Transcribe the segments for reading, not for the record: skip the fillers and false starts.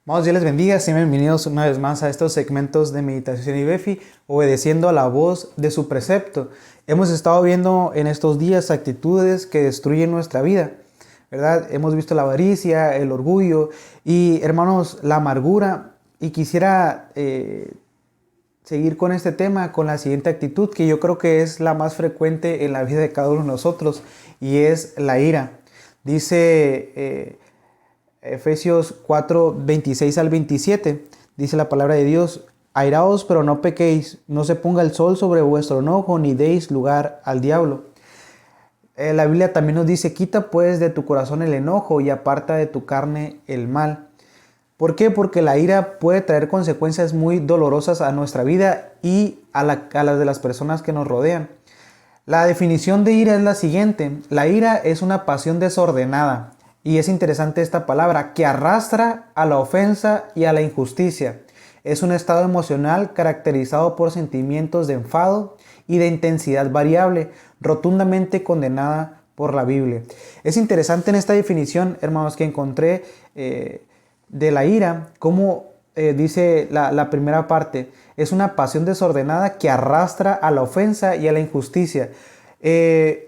Amados, Dios les bendiga, sean bienvenidos una vez más a estos segmentos de Meditación y Befi, obedeciendo a la voz de su precepto. Hemos estado viendo en estos días actitudes que destruyen nuestra vida, ¿verdad? Hemos visto la avaricia, el orgullo y, hermanos, la amargura. Y quisiera seguir con este tema, con la siguiente actitud, que yo creo que es la más frecuente en la vida de cada uno de nosotros, y es la ira. Dice Efesios 4, 26 al 27, dice la palabra de Dios: airaos, pero no pequéis, no se ponga el sol sobre vuestro enojo, ni deis lugar al diablo. La Biblia también nos dice: quita pues de tu corazón el enojo y aparta de tu carne el mal. ¿Por qué? Porque la ira puede traer consecuencias muy dolorosas a nuestra vida y a las de las personas que nos rodean. La definición de ira es la siguiente: la ira es una pasión desordenada. Y es interesante esta palabra, que arrastra a la ofensa y a la injusticia. Es un estado emocional caracterizado por sentimientos de enfado y de intensidad variable, rotundamente condenada por la Biblia. Es interesante en esta definición, hermanos, que encontré de la ira, como dice la primera parte: es una pasión desordenada que arrastra a la ofensa y a la injusticia.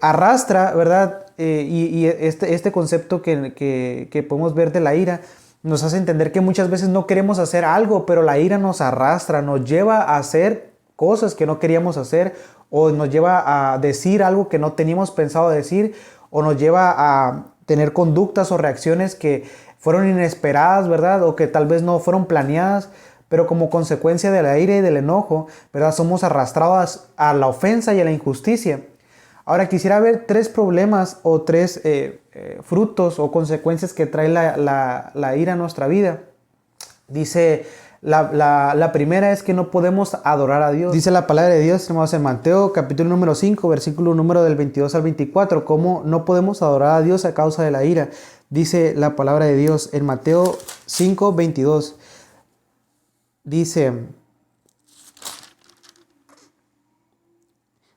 Arrastra, ¿verdad? Y este concepto que podemos ver de la ira nos hace entender que muchas veces no queremos hacer algo, pero la ira nos arrastra, nos lleva a hacer cosas que no queríamos hacer, o nos lleva a decir algo que no teníamos pensado decir, o nos lleva a tener conductas o reacciones que fueron inesperadas, ¿verdad? O que tal vez no fueron planeadas, pero como consecuencia de la ira y del enojo, ¿verdad? Somos arrastrados a la ofensa y a la injusticia. Ahora quisiera ver tres problemas o tres frutos o consecuencias que trae la ira a nuestra vida. Dice, la primera es que no podemos adorar a Dios. Dice la palabra de Dios, hermanos, en Mateo capítulo número 5, versículo número del 22 al 24, cómo no podemos adorar a Dios a causa de la ira. Dice la palabra de Dios en Mateo 5, 22.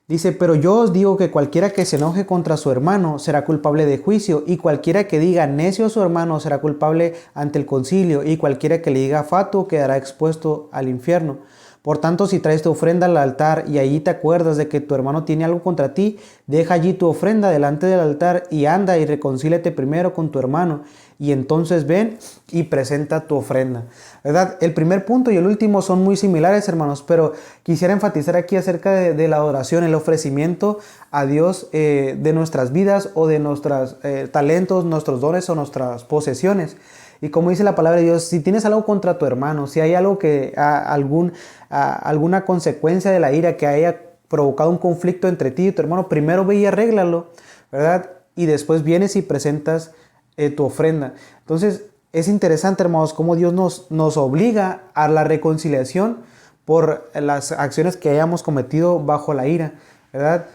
Dice, pero yo os digo que cualquiera que se enoje contra su hermano será culpable de juicio, y cualquiera que diga necio a su hermano será culpable ante el concilio, y cualquiera que le diga fatuo quedará expuesto al infierno. Por tanto, si traes tu ofrenda al altar y allí te acuerdas de que tu hermano tiene algo contra ti, deja allí tu ofrenda delante del altar y anda y reconcíliate primero con tu hermano, y entonces ven y presenta tu ofrenda. ¿Verdad? El primer punto y el último son muy similares, hermanos, pero quisiera enfatizar aquí acerca de la adoración, el ofrecimiento a Dios de nuestras vidas o de nuestros talentos, nuestros dones o nuestras posesiones. Y como dice la palabra de Dios, si tienes algo contra tu hermano, si hay algo alguna consecuencia de la ira que haya provocado un conflicto entre ti y tu hermano, primero ve y arréglalo, ¿verdad? Y después vienes y presentas tu ofrenda. Entonces, es interesante, hermanos, cómo Dios nos obliga a la reconciliación por las acciones que hayamos cometido bajo la ira, ¿verdad?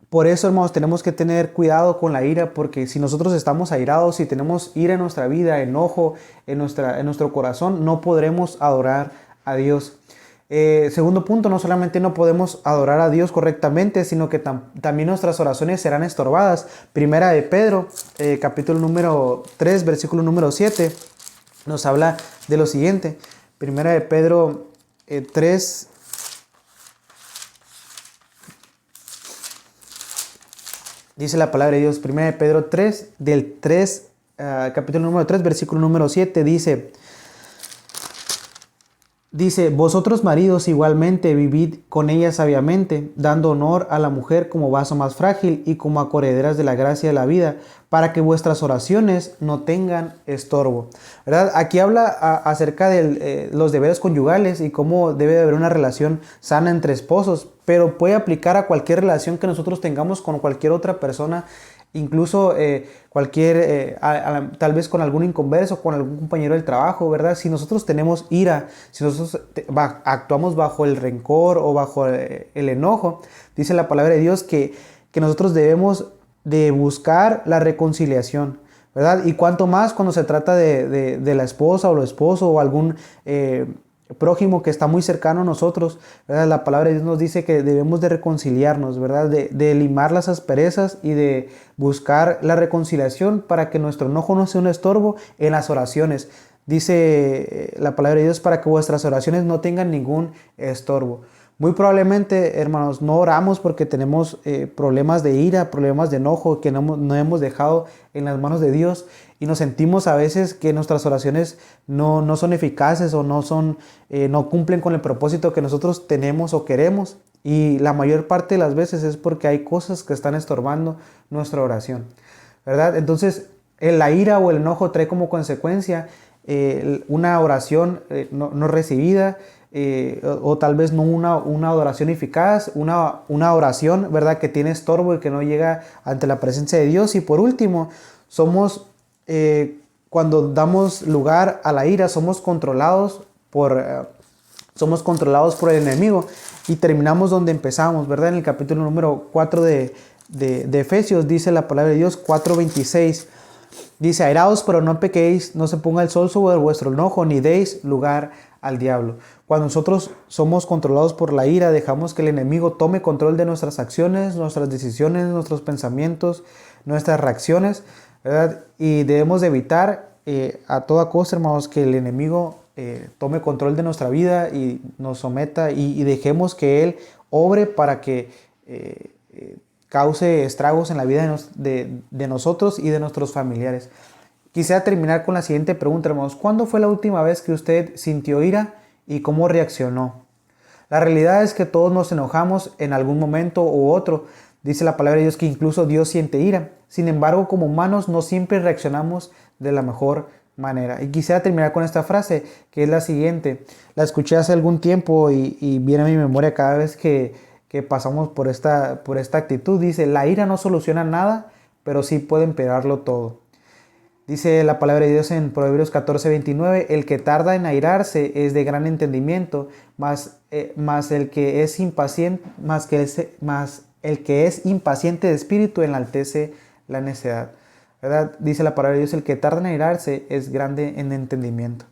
Por eso, hermanos, tenemos que tener cuidado con la ira, porque si nosotros estamos airados, si tenemos ira en nuestra vida, enojo en nuestro corazón, no podremos adorar a Dios. Segundo punto, no solamente no podemos adorar a Dios correctamente, sino que también nuestras oraciones serán estorbadas. Primera de Pedro, capítulo número 3, versículo número 7, nos habla de lo siguiente. Primera de Pedro 3, dice la palabra de Dios, primera de Pedro 3, capítulo número 3, versículo número 7, Dice, vosotros maridos igualmente vivid con ella sabiamente, dando honor a la mujer como vaso más frágil y como acorrederas de la gracia de la vida, para que vuestras oraciones no tengan estorbo. ¿Verdad? Aquí habla acerca de los deberes conyugales y cómo debe de haber una relación sana entre esposos, pero puede aplicar a cualquier relación que nosotros tengamos con cualquier otra persona. Incluso tal vez con algún inconverso, con algún compañero del trabajo, ¿verdad? Si nosotros tenemos ira, si nosotros actuamos bajo el rencor o bajo el enojo, dice la palabra de Dios que nosotros debemos de buscar la reconciliación, ¿verdad? Y cuanto más cuando se trata de la esposa o el esposo o algún prójimo que está muy cercano a nosotros, ¿verdad? La palabra de Dios nos dice que debemos de reconciliarnos, ¿verdad? De limar las asperezas y de buscar la reconciliación para que nuestro enojo no sea un estorbo en las oraciones. Dice la palabra de Dios para que vuestras oraciones no tengan ningún estorbo. Muy probablemente, hermanos, no oramos porque tenemos problemas de ira, problemas de enojo que no hemos dejado en las manos de Dios y nos sentimos a veces que nuestras oraciones no son eficaces o no cumplen con el propósito que nosotros tenemos o queremos. Y la mayor parte de las veces es porque hay cosas que están estorbando nuestra oración, ¿verdad? Entonces, la ira o el enojo trae como consecuencia una oración no recibida, o tal vez no una oración eficaz, una oración, ¿verdad?, que tiene estorbo y que no llega ante la presencia de Dios. Y por último, cuando damos lugar a la ira, somos controlados por el enemigo y terminamos donde empezamos, ¿verdad? En el capítulo número 4 de Efesios dice la palabra de Dios, 4:26. Dice, airaos, pero no pequéis, no se ponga el sol sobre vuestro enojo, ni deis lugar al diablo. Cuando nosotros somos controlados por la ira, dejamos que el enemigo tome control de nuestras acciones, nuestras decisiones, nuestros pensamientos, nuestras reacciones, ¿verdad? Y debemos de evitar a toda costa, hermanos, que el enemigo tome control de nuestra vida y nos someta y dejemos que él obre para que cause estragos en la vida de nosotros y de nuestros familiares. Quisiera terminar con la siguiente pregunta, hermanos. ¿Cuándo fue la última vez que usted sintió ira y cómo reaccionó? La realidad es que todos nos enojamos en algún momento u otro. Dice la palabra de Dios que incluso Dios siente ira. Sin embargo, como humanos no siempre reaccionamos de la mejor manera. Y quisiera terminar con esta frase, que es la siguiente. La escuché hace algún tiempo y viene a mi memoria cada vez que pasamos por esta actitud. Dice, la ira no soluciona nada, pero sí puede empeorarlo todo. Dice la palabra de Dios en Proverbios 14:29, el que tarda en airarse es de gran entendimiento, mas el que es impaciente de espíritu enaltece la necedad. ¿Verdad? Dice la palabra de Dios, el que tarda en airarse es grande en entendimiento.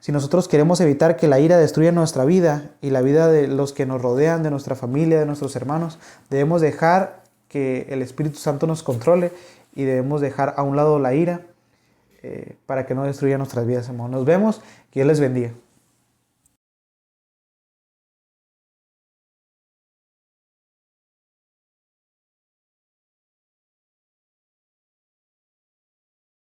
Si nosotros queremos evitar que la ira destruya nuestra vida y la vida de los que nos rodean, de nuestra familia, de nuestros hermanos, debemos dejar que el Espíritu Santo nos controle y debemos dejar a un lado la ira para que no destruya nuestras vidas, hermanos. Nos vemos, que Dios les bendiga.